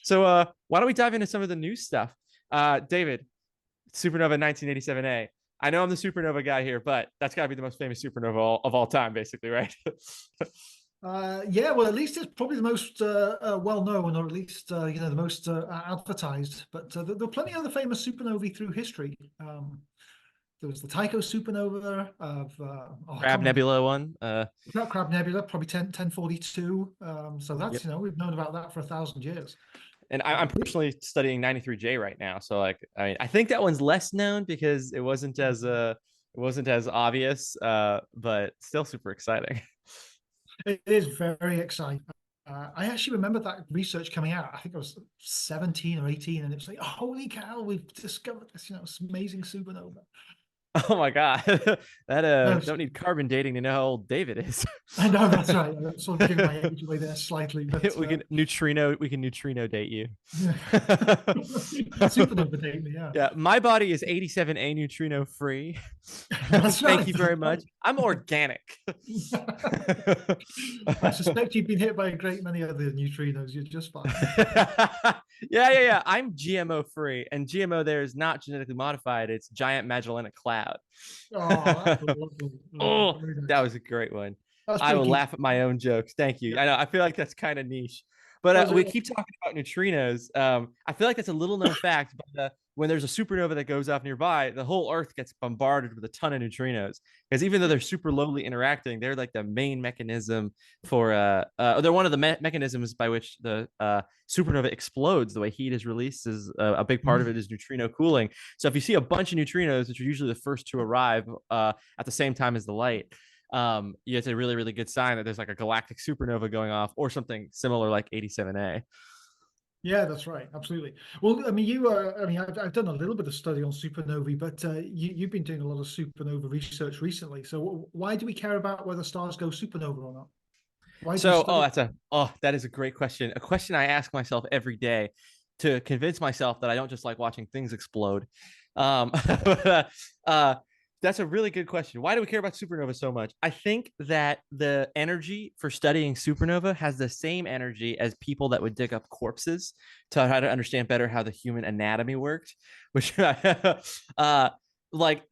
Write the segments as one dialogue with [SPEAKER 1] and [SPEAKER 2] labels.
[SPEAKER 1] So why don't we dive into some of the new stuff? David, supernova 1987A. I know I'm the supernova guy here, but that's got to be the most famous supernova of all time, basically, right?
[SPEAKER 2] Yeah, well, at least it's probably the most well known, or at least the most advertised. But there are plenty of other famous supernovae through history. There was the Tycho supernova of I
[SPEAKER 1] Crab
[SPEAKER 2] can't remember.
[SPEAKER 1] Nebula one.
[SPEAKER 2] Crab Nebula, probably 1042. So that's,
[SPEAKER 1] Yep.
[SPEAKER 2] We've known about that for 1,000 years.
[SPEAKER 1] And I'm personally studying 93J right now, so like I think that one's less known because it wasn't as obvious, but still super exciting.
[SPEAKER 2] It is very exciting. I actually remember that research coming out. I think I was 17 or 18, and it was like, holy cow, we've discovered this amazing supernova.
[SPEAKER 1] Oh my god, that
[SPEAKER 2] No,
[SPEAKER 1] don't need carbon dating to know how old David is.
[SPEAKER 2] I know that's right. I'm sort of giving my age away there slightly, but
[SPEAKER 1] We can neutrino date you.
[SPEAKER 2] yeah. Supernova date me, yeah.
[SPEAKER 1] Yeah, my body is 87A neutrino free.
[SPEAKER 2] That's
[SPEAKER 1] Thank
[SPEAKER 2] right.
[SPEAKER 1] you very much. I'm organic.
[SPEAKER 2] I suspect you've been hit by a great many other neutrinos. You're just fine.
[SPEAKER 1] Yeah. I'm GMO free, and GMO there is not genetically modified. It's giant Magellanic cloud.
[SPEAKER 2] Oh, that's lovely.
[SPEAKER 1] Oh,
[SPEAKER 2] Very
[SPEAKER 1] that
[SPEAKER 2] nice.
[SPEAKER 1] was a great one.
[SPEAKER 2] That's
[SPEAKER 1] I
[SPEAKER 2] pretty
[SPEAKER 1] will
[SPEAKER 2] key.
[SPEAKER 1] laugh at my own jokes. Thank you.
[SPEAKER 2] Yeah.
[SPEAKER 1] I know. I feel like that's kind of niche, but
[SPEAKER 2] Was
[SPEAKER 1] we
[SPEAKER 2] it?
[SPEAKER 1] keep talking about neutrinos. I feel like that's a little known fact, but when there's a supernova that goes off nearby, the whole Earth gets bombarded with a ton of neutrinos. Because even though they're super lowly interacting, they're like the main mechanism for they're one of the mechanisms by which the supernova explodes. The way heat is released is a big part of it is neutrino cooling. So if you see a bunch of neutrinos, which are usually the first to arrive at the same time as the light, it's a really, really good sign that there's like a galactic supernova going off or something similar like 87A.
[SPEAKER 2] Yeah, that's right. Absolutely. Well, I mean, I've done a little bit of study on supernovae, but you've been doing a lot of supernova research recently. So why do we care about whether stars go supernova or not? Why do we
[SPEAKER 1] So,
[SPEAKER 2] study?
[SPEAKER 1] that is a great question. A question I ask myself every day to convince myself that I don't just like watching things explode. But, that's a really good question. Why do we care about supernova so much? I think that the energy for studying supernova has the same energy as people that would dig up corpses to try to understand better how the human anatomy worked, which like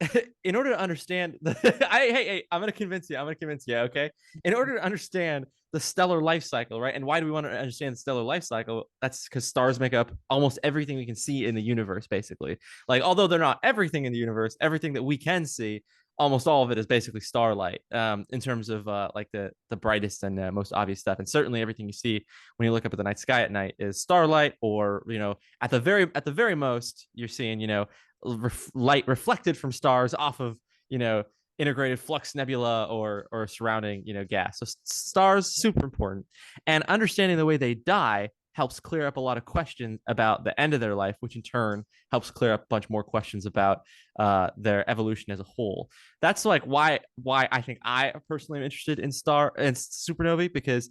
[SPEAKER 1] in order to understand hey, I'm gonna convince you. Okay, in order to understand the stellar life cycle, right? And why do we want to understand the stellar life cycle? That's because stars make up almost everything we can see in the universe, basically. Like, although they're not everything in the universe, everything that we can see, almost all of it is basically starlight, in terms of like the brightest and most obvious stuff. And certainly everything you see when you look up at the night sky at night is starlight, or at the very most, you're seeing light reflected from stars off of integrated flux nebula or surrounding gas. So stars super important, and understanding the way they die helps clear up a lot of questions about the end of their life, which in turn helps clear up a bunch more questions about their evolution as a whole. That's like why I think I personally am interested in supernovae, because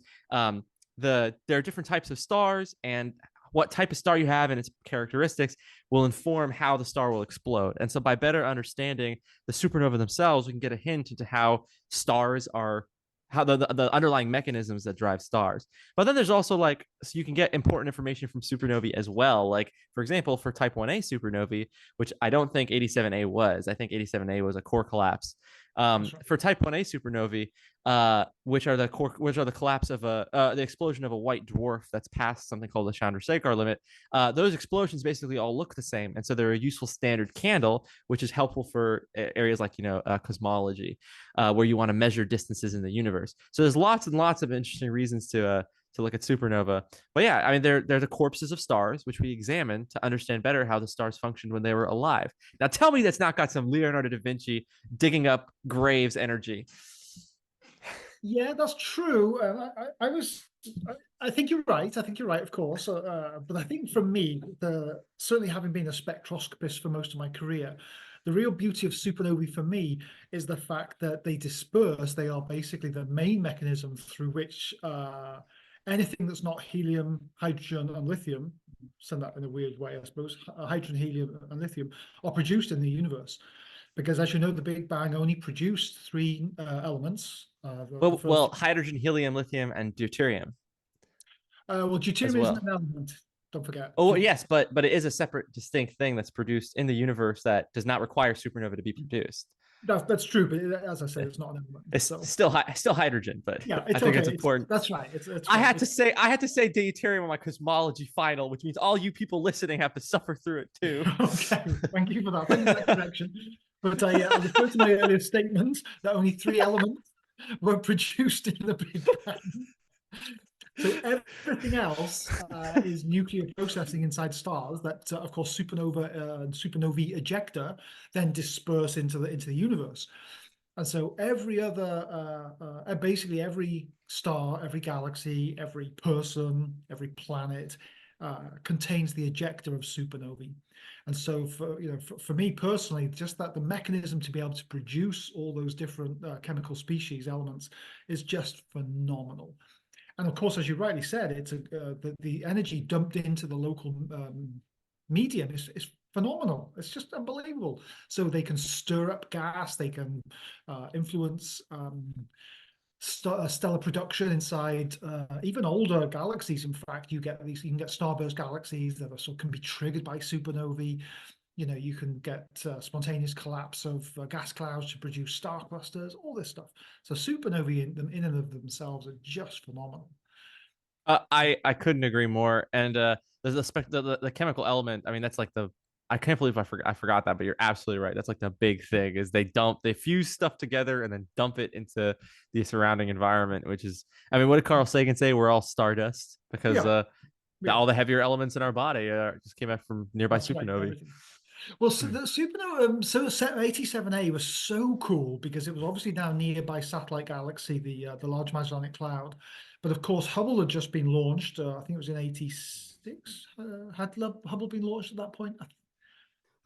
[SPEAKER 1] there are different types of stars, and what type of star you have and its characteristics will inform how the star will explode. And so by better understanding the supernova themselves, we can get a hint into how stars are, how the underlying mechanisms that drive stars. But then there's also so you can get important information from supernovae as well. Like, for example, for type 1A supernovae, which I don't think 87A was. I think 87A was a core collapse.
[SPEAKER 2] That's right.
[SPEAKER 1] For type 1A supernovae, which are the collapse of the explosion of a white dwarf that's past something called the Chandrasekhar limit. Those explosions basically all look the same, and so they're a useful standard candle, which is helpful for areas like cosmology, where you want to measure distances in the universe. So there's lots and lots of interesting reasons to look at supernova. But yeah, I mean, they're the corpses of stars, which we examine to understand better how the stars functioned when they were alive. Now, tell me that's not got some Leonardo da Vinci digging up graves energy.
[SPEAKER 2] Yeah, that's true. I think you're right. I think you're right, of course. But I think for me, certainly having been a spectroscopist for most of my career, the real beauty of supernovae for me is the fact that they disperse. They are basically the main mechanism through which anything that's not helium, hydrogen, and lithium, send that in a weird way, I suppose, hydrogen, helium, and lithium, are produced in the universe. Because as you know, the Big Bang only produced three elements. The
[SPEAKER 1] Well,
[SPEAKER 2] first,
[SPEAKER 1] hydrogen, helium, lithium, and deuterium
[SPEAKER 2] well,
[SPEAKER 1] as
[SPEAKER 2] deuterium isn't
[SPEAKER 1] well.
[SPEAKER 2] an element, Don't forget.
[SPEAKER 1] Oh yes, but it is a separate, distinct thing that's produced in the universe that does not require supernova to be produced.
[SPEAKER 2] That's true, but as I said, it's not an element.
[SPEAKER 1] It's
[SPEAKER 2] So
[SPEAKER 1] still hydrogen, but
[SPEAKER 2] yeah,
[SPEAKER 1] I
[SPEAKER 2] it's
[SPEAKER 1] think it's
[SPEAKER 2] okay.
[SPEAKER 1] important.
[SPEAKER 2] That's right. It's
[SPEAKER 1] I
[SPEAKER 2] fine.
[SPEAKER 1] had to say deuterium on my cosmology final, which means all you people listening have to suffer through it too.
[SPEAKER 2] Okay. Thank you for that. Thank you for that correction. But I refer to my earlier statement that only three elements were produced in the Big Bang. So everything else is nuclear processing inside stars that, of course, supernova and supernovae ejecta then disperse into the universe. And so every other, basically every star, every galaxy, every person, every planet contains the ejector of supernovae. And so for me personally, just that the mechanism to be able to produce all those different chemical species elements is just phenomenal. And of course, as you rightly said, it's the energy dumped into the local medium is phenomenal. It's just unbelievable. So they can stir up gas, they can influence stellar production inside even older galaxies. In fact, you can get starburst galaxies that are, can be triggered by supernovae. You can get spontaneous collapse of gas clouds to produce star clusters, all this stuff. So supernovae in and of themselves are just phenomenal.
[SPEAKER 1] I couldn't agree more. And there's the chemical element. I mean, that's like the I can't believe I forgot that, but you're absolutely right. That's like the big thing is they fuse stuff together and then dump it into the surrounding environment, which is I mean, what did Carl Sagan say? We're all stardust because
[SPEAKER 2] Yeah, yeah,
[SPEAKER 1] all the heavier elements in our body just came out from nearby
[SPEAKER 2] that's right.
[SPEAKER 1] supernovae.
[SPEAKER 2] Everything. Well, so the supernova, 87A was so cool because it was obviously now nearby satellite galaxy, the Large Magellanic Cloud. But of course, Hubble had just been launched. I think it was in '86. Had Hubble been launched at that point?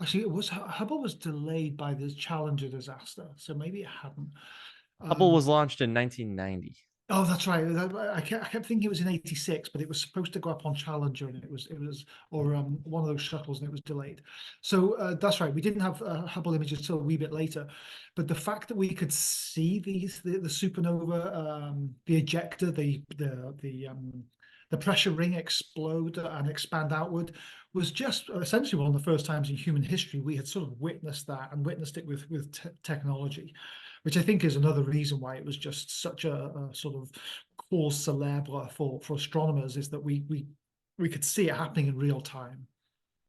[SPEAKER 2] Actually, it was Hubble was delayed by the Challenger disaster, so maybe it hadn't.
[SPEAKER 1] Hubble
[SPEAKER 2] Um,
[SPEAKER 1] was launched in 1990.
[SPEAKER 2] Oh, that's right. I kept thinking it was in '86, but it was supposed to go up on Challenger, and it was or one of those shuttles, and it was delayed. So that's right. We didn't have Hubble images till a wee bit later, but the fact that we could see the supernova, the ejector, the pressure ring explode and expand outward was just essentially one of the first times in human history we had sort of witnessed that and witnessed it with technology, which I think is another reason why it was just such a sort of cause célèbre for astronomers, is that we could see it happening in real time.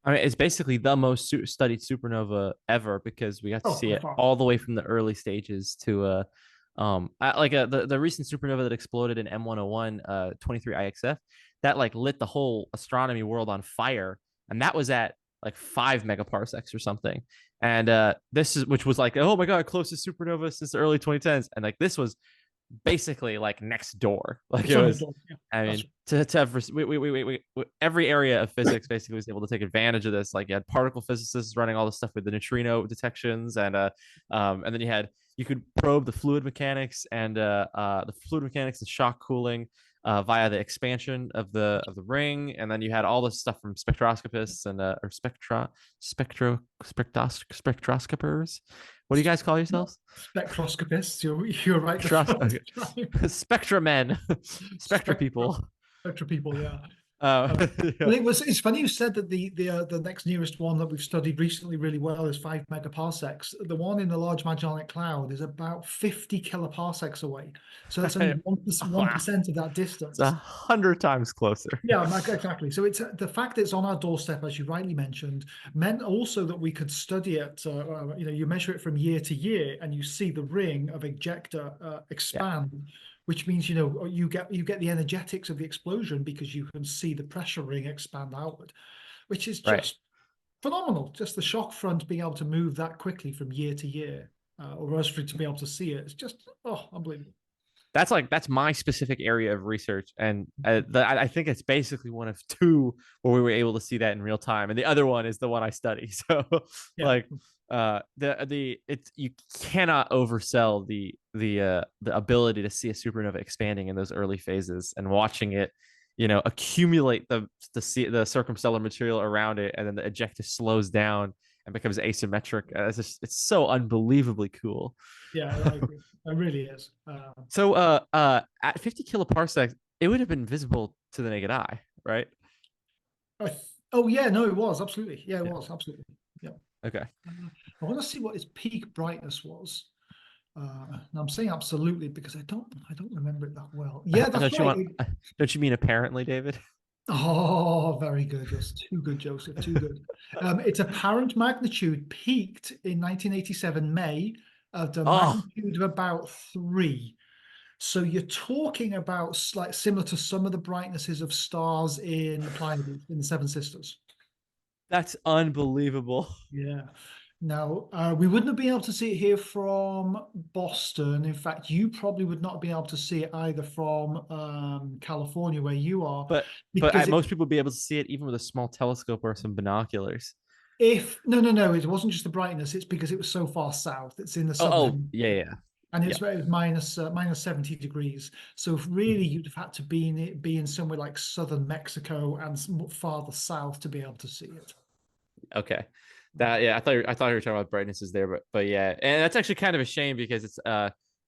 [SPEAKER 1] I mean, it's basically the most studied supernova ever because we got to
[SPEAKER 2] Oh,
[SPEAKER 1] see
[SPEAKER 2] by
[SPEAKER 1] it
[SPEAKER 2] far.
[SPEAKER 1] all the way from the early stages to the recent supernova that exploded in M101 23 IXF that like lit the whole astronomy world on fire, and that was at like 5 megaparsecs or something. And this is which was like, oh my god, closest supernova since the early 2010s, and like this was basically like next door. Like
[SPEAKER 2] It's
[SPEAKER 1] it
[SPEAKER 2] on the
[SPEAKER 1] was,
[SPEAKER 2] door. Yeah,
[SPEAKER 1] I
[SPEAKER 2] that's
[SPEAKER 1] mean, to have every area of physics basically was able to take advantage of this. Like you had particle physicists running all the stuff with the neutrino detections, and then you could probe the fluid mechanics and shock cooling via the expansion of the ring, and then you had all this stuff from spectroscopists and or spectroscopers. What do you guys call yourselves?
[SPEAKER 2] spectroscopists. You're right the
[SPEAKER 1] Okay.
[SPEAKER 2] first time.
[SPEAKER 1] Spectra men, spectra
[SPEAKER 2] Spectra,
[SPEAKER 1] people.
[SPEAKER 2] spectra people. Yeah.
[SPEAKER 1] Uh, yeah.
[SPEAKER 2] Well, it's funny you said that the next nearest one that we've studied recently really well is 5 megaparsecs. The one in the Large Magellanic Cloud is about 50 kiloparsecs away. So that's only
[SPEAKER 1] Wow.
[SPEAKER 2] 1% of that
[SPEAKER 1] It's
[SPEAKER 2] distance.
[SPEAKER 1] 100 times closer.
[SPEAKER 2] Yeah, exactly. So it's the fact that it's on our doorstep, as you rightly mentioned, meant also that we could study it. You measure it from year to year, and you see the ring of ejecta
[SPEAKER 1] Yeah,
[SPEAKER 2] expand, which means you get the energetics of the explosion because you can see the pressure ring expand outward, which is
[SPEAKER 1] right.
[SPEAKER 2] just phenomenal. Just the shock front being able to move that quickly from year to year, or us for to be able to see it, it's just unbelievable.
[SPEAKER 1] That's my specific area of research, and I think it's basically one of two where we were able to see that in real time, and the other one is the one I study. So,
[SPEAKER 2] Yeah.
[SPEAKER 1] like, the it's you cannot oversell the ability to see a supernova expanding in those early phases and watching it, accumulate the circumstellar material around it, and then the ejecta slows down and becomes asymmetric. It's so unbelievably cool.
[SPEAKER 2] Yeah, I agree. It really is.
[SPEAKER 1] So at 50 kiloparsecs, it would have been visible to the naked eye, right?
[SPEAKER 2] Oh yeah, no, it was absolutely. Yeah, it
[SPEAKER 1] Yeah.
[SPEAKER 2] was absolutely. Yeah.
[SPEAKER 1] Okay.
[SPEAKER 2] I want to see what its peak brightness was. Now I'm saying absolutely because I don't remember it that well. Yeah, that's
[SPEAKER 1] Don't you
[SPEAKER 2] right.
[SPEAKER 1] want? Don't you mean apparently, David?
[SPEAKER 2] Oh, very good. You're too good, Joseph. Too good. Its apparent magnitude peaked in 1987 May at a
[SPEAKER 1] Oh,
[SPEAKER 2] magnitude of about 3. So you're talking about like similar to some of the brightnesses of stars in the Pleiades, in the Seven Sisters.
[SPEAKER 1] that's unbelievable.
[SPEAKER 2] Yeah. Now, we wouldn't have been able to see it here from Boston. In fact, you probably would not be able to see it either from California, where you are,
[SPEAKER 1] But
[SPEAKER 2] because
[SPEAKER 1] most people would be able to see it even with a small telescope or some binoculars.
[SPEAKER 2] if no, it wasn't just the brightness. It's because it was so far south. It's in the
[SPEAKER 1] Oh,
[SPEAKER 2] southern
[SPEAKER 1] yeah,
[SPEAKER 2] hemisphere,
[SPEAKER 1] yeah,
[SPEAKER 2] and
[SPEAKER 1] yeah.
[SPEAKER 2] it was minus 70 degrees. So if really, you'd have had to be in somewhere like southern Mexico and farther south to be able to see it.
[SPEAKER 1] Okay. That yeah, I thought you were talking about brightnesses there, but yeah, and that's actually kind of a shame because it's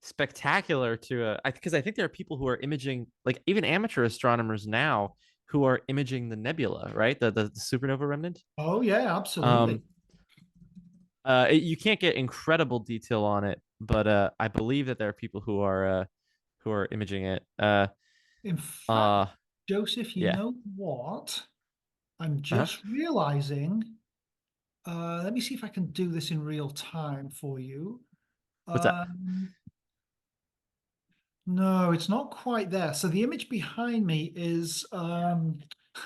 [SPEAKER 1] spectacular to because I think there are people who are imaging, like even amateur astronomers now, who are imaging the nebula, right? The supernova remnant.
[SPEAKER 2] Oh yeah, absolutely.
[SPEAKER 1] Um, you can't get incredible detail on it, but I believe that there are people who are imaging it.
[SPEAKER 2] In fact,
[SPEAKER 1] Uh,
[SPEAKER 2] Joseph, you
[SPEAKER 1] yeah.
[SPEAKER 2] know what? I'm
[SPEAKER 1] Uh-huh.
[SPEAKER 2] just realizing. Let me see if I can do this in real time for you.
[SPEAKER 1] What's that?
[SPEAKER 2] Um, no, it's not quite there. So the image behind me is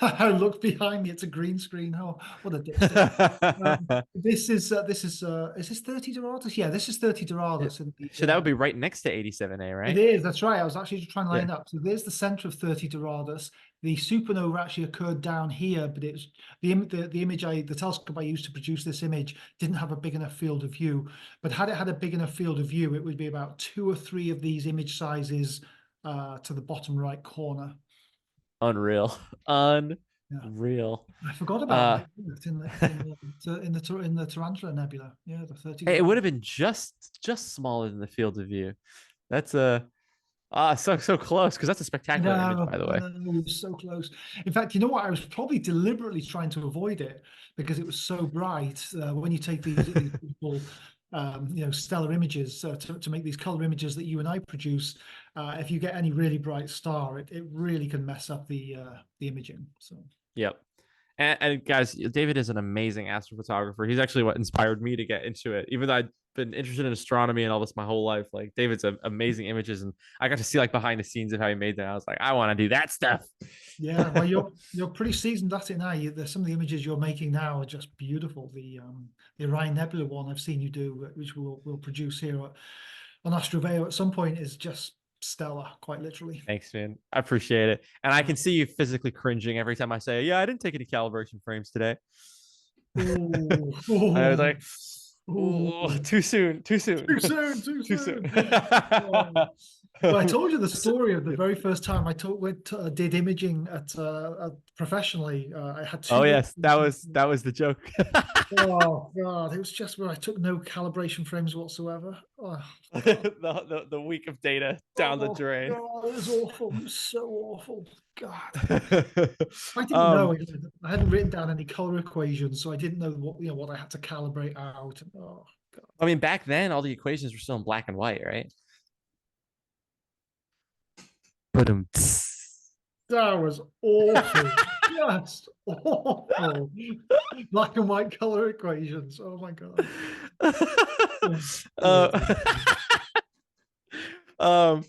[SPEAKER 2] I look behind me, it's a green screen. Oh, what a dipstick. Is this 30 Dorados? Yeah, this is 30 Dorados in the
[SPEAKER 1] So that would be right next to 87A,
[SPEAKER 2] It
[SPEAKER 1] right?
[SPEAKER 2] is, that's right. I was actually just trying to
[SPEAKER 1] Yeah.
[SPEAKER 2] line up. So there's the center of 30 Doradus. The supernova actually occurred down here, but it's the image the telescope I used to produce this image didn't have a big enough field of view. But had it had a big enough field of view, it would be about 2 or 3 of these image sizes to the bottom right corner.
[SPEAKER 1] Unreal.
[SPEAKER 2] Yeah,
[SPEAKER 1] Unreal.
[SPEAKER 2] I forgot about
[SPEAKER 1] Uh
[SPEAKER 2] it. In the Tarantula Nebula. Yeah, the 30
[SPEAKER 1] it would
[SPEAKER 2] Doradus.
[SPEAKER 1] have been just smaller than the field of view. That's so close because that's a spectacular image, by the
[SPEAKER 2] I
[SPEAKER 1] way.
[SPEAKER 2] know, it was so close. In fact, you know what? I was probably deliberately trying to avoid it because it was so bright. When you take these beautiful, stellar images to make these color images that you and I produce, if you get any really bright star, it really can mess up the imaging. So
[SPEAKER 1] Yep. And guys, David is an amazing astrophotographer. He's actually what inspired me to get into it. Even though I've been interested in astronomy and all this my whole life, like David's amazing images, and I got to see like behind the scenes of how he made them. I was like, I want to do that stuff.
[SPEAKER 2] yeah, well, you're pretty seasoned at it now. There's some of the images you're making now are just beautiful. The Orion Nebula one I've seen you do, which we'll produce here on Astraveo at some point, is just stellar, quite literally.
[SPEAKER 1] Thanks, man. I appreciate it. And I
[SPEAKER 2] Yeah.
[SPEAKER 1] can see you physically cringing every time I say, yeah, I didn't take any calibration frames today.
[SPEAKER 2] Oh,
[SPEAKER 1] I was
[SPEAKER 2] oh,
[SPEAKER 1] like, oh,
[SPEAKER 2] oh,
[SPEAKER 1] too soon, too soon,
[SPEAKER 2] too soon, too
[SPEAKER 1] too soon.
[SPEAKER 2] soon. Oh. Well, I told you the
[SPEAKER 1] So-
[SPEAKER 2] story of the very first time did imaging professionally. I had
[SPEAKER 1] oh
[SPEAKER 2] two
[SPEAKER 1] yes,
[SPEAKER 2] workstations.
[SPEAKER 1] that was the joke.
[SPEAKER 2] Oh God, it was just where I took no calibration frames whatsoever. Oh God.
[SPEAKER 1] The week of data down the
[SPEAKER 2] Oh
[SPEAKER 1] drain.
[SPEAKER 2] God, it was awful. It was so awful. God. I didn't
[SPEAKER 1] um,
[SPEAKER 2] know. I hadn't written down any color equations, so I didn't know what I had to calibrate out. Oh God.
[SPEAKER 1] I mean, back then all the equations were still in black and white, right? But
[SPEAKER 2] That was awful. Just awful. Black and white color equations. Oh my God. Oh, dear,
[SPEAKER 1] uh,
[SPEAKER 2] dear, dear.
[SPEAKER 1] um,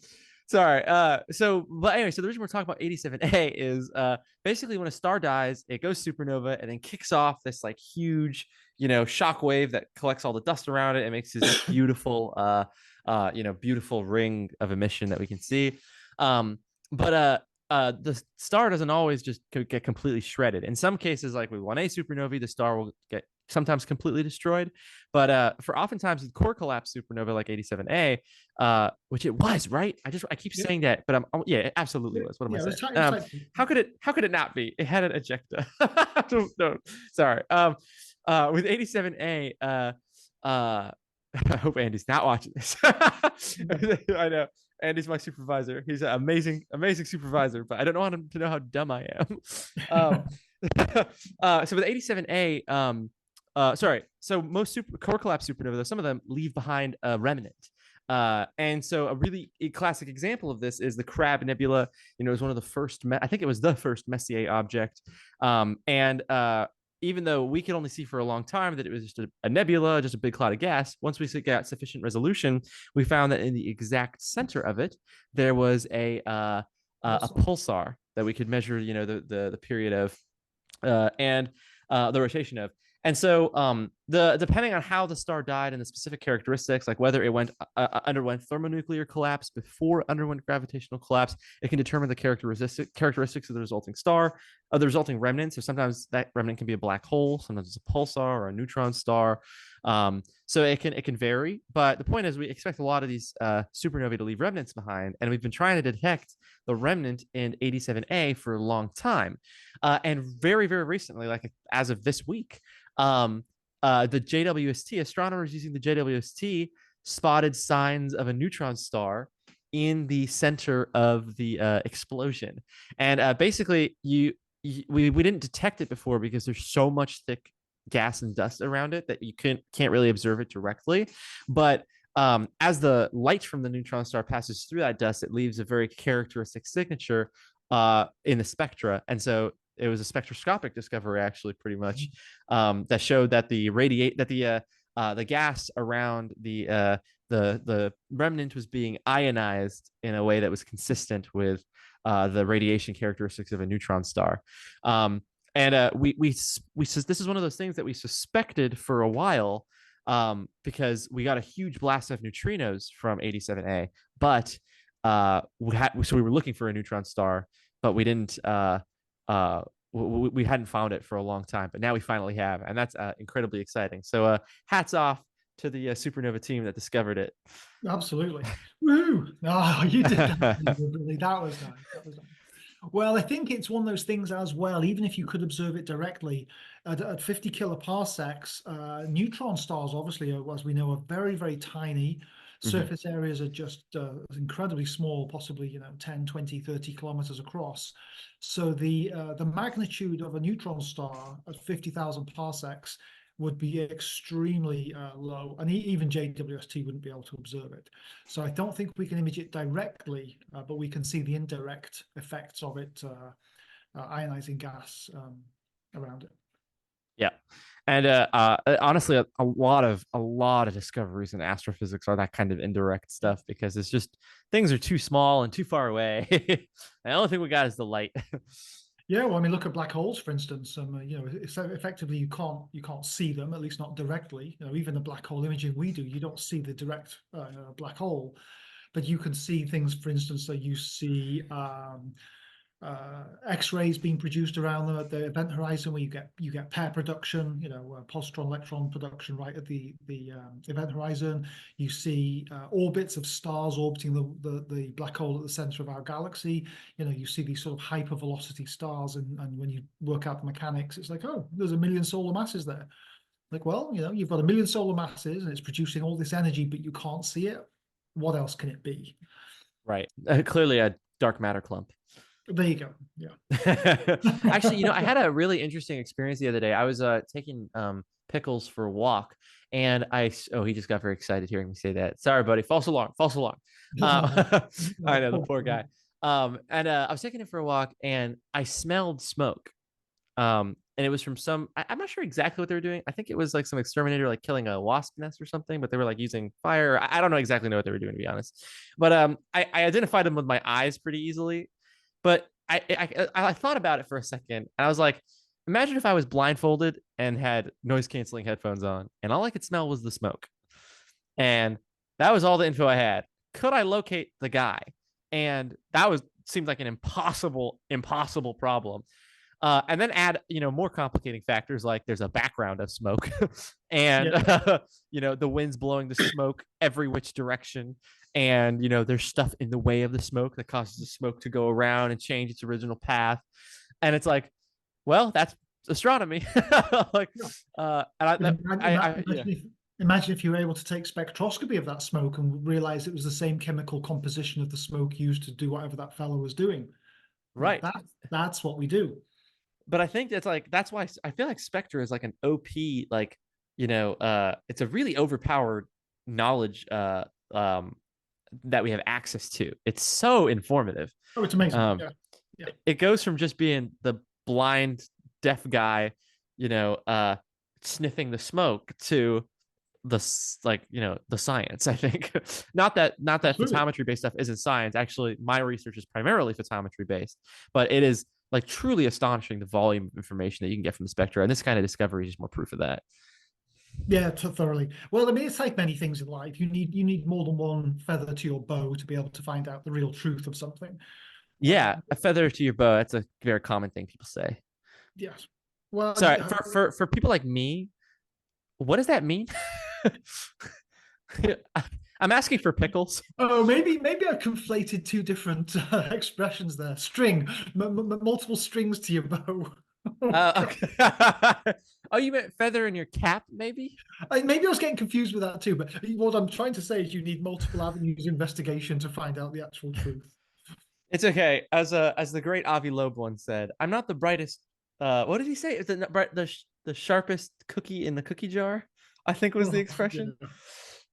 [SPEAKER 1] sorry. So, but anyway, so the reason we're talking about 87A is basically when a star dies, it goes supernova and then kicks off this like huge, shock wave that collects all the dust around it and makes this beautiful, beautiful ring of emission that we can see. But the star doesn't always just get completely shredded. In some cases, like with 1A supernovae, the star will get sometimes completely destroyed. But for oftentimes with core collapse supernova like 87A, which it was, right? I keep
[SPEAKER 2] Yeah,
[SPEAKER 1] saying that, but yeah, it absolutely was. What am I
[SPEAKER 2] yeah,
[SPEAKER 1] saying?
[SPEAKER 2] it was type.
[SPEAKER 1] How could it not be? It had an ejecta. No, sorry. With 87A, I hope Andy's not watching this. I know. Andy's my supervisor. He's an amazing supervisor, but I don't want him to know how dumb I am. So with 87A, sorry. So most core collapse supernova, some of them leave behind a remnant. And so a really classic example of this is the Crab Nebula. It was one of the first, I think it was the first Messier object. And even though we could only see for a long time that it was just a nebula, just a big cloud of gas, once we got sufficient resolution, we found that in the exact center of it, there was a pulsar that we could measure, the period of and the rotation of. And so the depending on how the star died and the specific characteristics, like whether it underwent thermonuclear collapse before it underwent gravitational collapse, it can determine the characteristics of the resulting star, of the resulting remnant. So sometimes that remnant can be a black hole, sometimes it's a pulsar or a neutron star. So it can vary, but the point is we expect a lot of these supernovae to leave remnants behind, and we've been trying to detect the remnant in 87A for a long time. And very, very recently, like as of this week, the JWST astronomers using the JWST spotted signs of a neutron star in the center of the explosion. And basically, we didn't detect it before because there's so much thick gas and dust around it that you can't really observe it directly. But as the light from the neutron star passes through that dust, it leaves a very characteristic signature in the spectra. And so it was a spectroscopic discovery, actually, pretty much, that showed that the gas around the remnant was being ionized in a way that was consistent with the radiation characteristics of a neutron star. And we this is one of those things that we suspected for a while, because we got a huge blast of neutrinos from 87A, but we were looking for a neutron star, but we didn't. We hadn't found it for a long time, but now we finally have, and that's incredibly exciting. So hats off to the supernova team that discovered it.
[SPEAKER 2] Absolutely. Woo! Oh, you did that. Really. That was nice. That was nice. Well, I think it's one of those things as well, even if you could observe it directly at 50 kiloparsecs, neutron stars obviously, as we know, are very, very tiny. Surface areas are just incredibly small, possibly 10, 20, 30 kilometers across. So the magnitude of a neutron star at 50,000 parsecs would be extremely low, and even JWST wouldn't be able to observe it. So I don't think we can image it directly, but we can see the indirect effects of it ionizing gas around it.
[SPEAKER 1] Yeah. And honestly, a lot of discoveries in astrophysics are that kind of indirect stuff, because it's just things are too small and too far away. The only thing we got is the light.
[SPEAKER 2] Yeah, well, I mean, look at black holes, for instance. It's effectively you can't see them, at least not directly. Even the black hole imaging we do, you don't see the direct black hole, but you can see things. For instance, that you see X-rays being produced around them at the event horizon, where you get pair production, positron electron production right at the event horizon. You see orbits of stars orbiting the black hole at the center of our galaxy. You see these sort of hypervelocity stars, and when you work out the mechanics, it's like, oh, there's a million solar masses there. Like, well, you've got a million solar masses and it's producing all this energy, but you can't see it. What else can it be?
[SPEAKER 1] Right. Clearly a dark matter clump.
[SPEAKER 2] There you go. Yeah.
[SPEAKER 1] Actually, I had a really interesting experience the other day. I was taking Pickles for a walk, and he just got very excited hearing me say that. Sorry, buddy. False alarm. False alarm. I know, the poor guy. And I was taking him for a walk, and I smelled smoke. And it was from I'm not sure exactly what they were doing. I think it was like some exterminator, like killing a wasp nest or something, but they were like using fire. I don't know exactly know what they were doing, to be honest. But I identified them with my eyes pretty easily. But I thought about it for a second, and I was like, imagine if I was blindfolded and had noise canceling headphones on, and all I could smell was the smoke. And that was all the info I had. Could I locate the guy? And that seemed like an impossible problem. And then add, more complicating factors, like there's a background of smoke, and the wind's blowing the smoke every which direction, and there's stuff in the way of the smoke that causes the smoke to go around and change its original path, and it's like, well, that's astronomy. Like, and
[SPEAKER 2] Imagine if you were able to take spectroscopy of that smoke and realize it was the same chemical composition of the smoke used to do whatever that fellow was doing.
[SPEAKER 1] Right.
[SPEAKER 2] That's what we do.
[SPEAKER 1] But I think it's like that's why I feel like Spectre is like an OP, like, it's a really overpowered knowledge that we have access to. It's so informative.
[SPEAKER 2] Oh, it's amazing.
[SPEAKER 1] Um
[SPEAKER 2] Yeah. Yeah.
[SPEAKER 1] it goes from just being the blind deaf guy, you know, sniffing the smoke to the science. I think not that
[SPEAKER 2] Absolutely.
[SPEAKER 1] photometry based stuff isn't science. Actually, my research is primarily photometry based, but it is like truly astonishing the volume of information that you can get from the spectra, and this kind of discovery is just more proof of that.
[SPEAKER 2] Yeah, thoroughly. Well, I mean, it's like many things in life. You need more than one feather to your bow to be able to find out the real truth of something.
[SPEAKER 1] Yeah, a feather to your bow, that's a very common thing people say.
[SPEAKER 2] Yes. Well,
[SPEAKER 1] Sorry, for people like me, what does that mean? I'm asking for pickles.
[SPEAKER 2] oh, maybe I've conflated two different expressions there. String, multiple strings to your bow. Oh, God.
[SPEAKER 1] Okay. Oh, you meant feather in your cap, maybe?
[SPEAKER 2] Maybe I was getting confused with that too, but what I'm trying to say is you need multiple avenues of investigation to find out the actual truth.
[SPEAKER 1] It's okay. As the great Avi Loeb once said, I'm not the brightest. What did he say? It's the sharpest cookie in the cookie jar, I think was the
[SPEAKER 2] Oh,
[SPEAKER 1] expression.
[SPEAKER 2] yeah.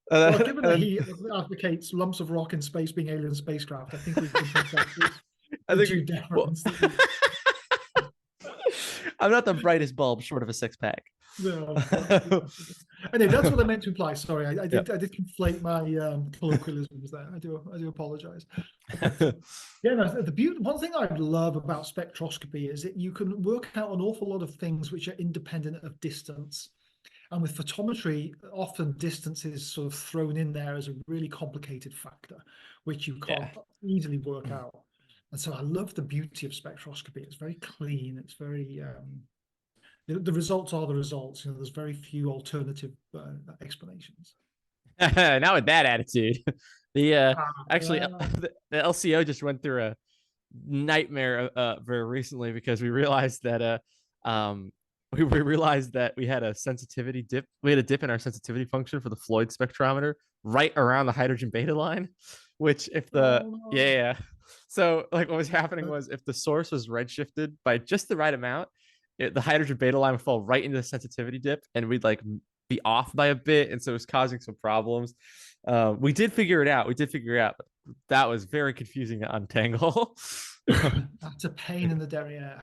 [SPEAKER 2] Well, given that
[SPEAKER 1] And
[SPEAKER 2] he advocates lumps of rock in space being alien spacecraft, I think we can take that
[SPEAKER 1] I
[SPEAKER 2] with
[SPEAKER 1] think,
[SPEAKER 2] due
[SPEAKER 1] well,
[SPEAKER 2] deference.
[SPEAKER 1] I'm not the brightest bulb short of a six pack.
[SPEAKER 2] No, anyway, that's what I meant to imply. Sorry, I
[SPEAKER 1] Yeah.
[SPEAKER 2] did conflate my colloquialisms there. I do apologize. But yeah, no, one thing I love about spectroscopy is that you can work out an awful lot of things which are independent of distance. And with photometry, often distance is sort of thrown in there as a really complicated factor, which you
[SPEAKER 1] Yeah.
[SPEAKER 2] can't easily work out. And so I love the beauty of spectroscopy. It's very clean. It's very the results are the results. There's very few alternative explanations.
[SPEAKER 1] Not with that attitude. The actually
[SPEAKER 2] Yeah.
[SPEAKER 1] the LCO just went through a nightmare very recently because we realized that we realized that we had a sensitivity dip. We had a dip in our sensitivity function for the Floyd spectrometer right around the hydrogen beta line, which if the
[SPEAKER 2] Oh, no.
[SPEAKER 1] yeah. So like what was happening was if the source was redshifted by just the right amount, the hydrogen beta line would fall right into the sensitivity dip, and we'd like be off by a bit, and so it was causing some problems. We did figure it out. We did figure it out. But that was very confusing to untangle.
[SPEAKER 2] That's a pain in the derriere.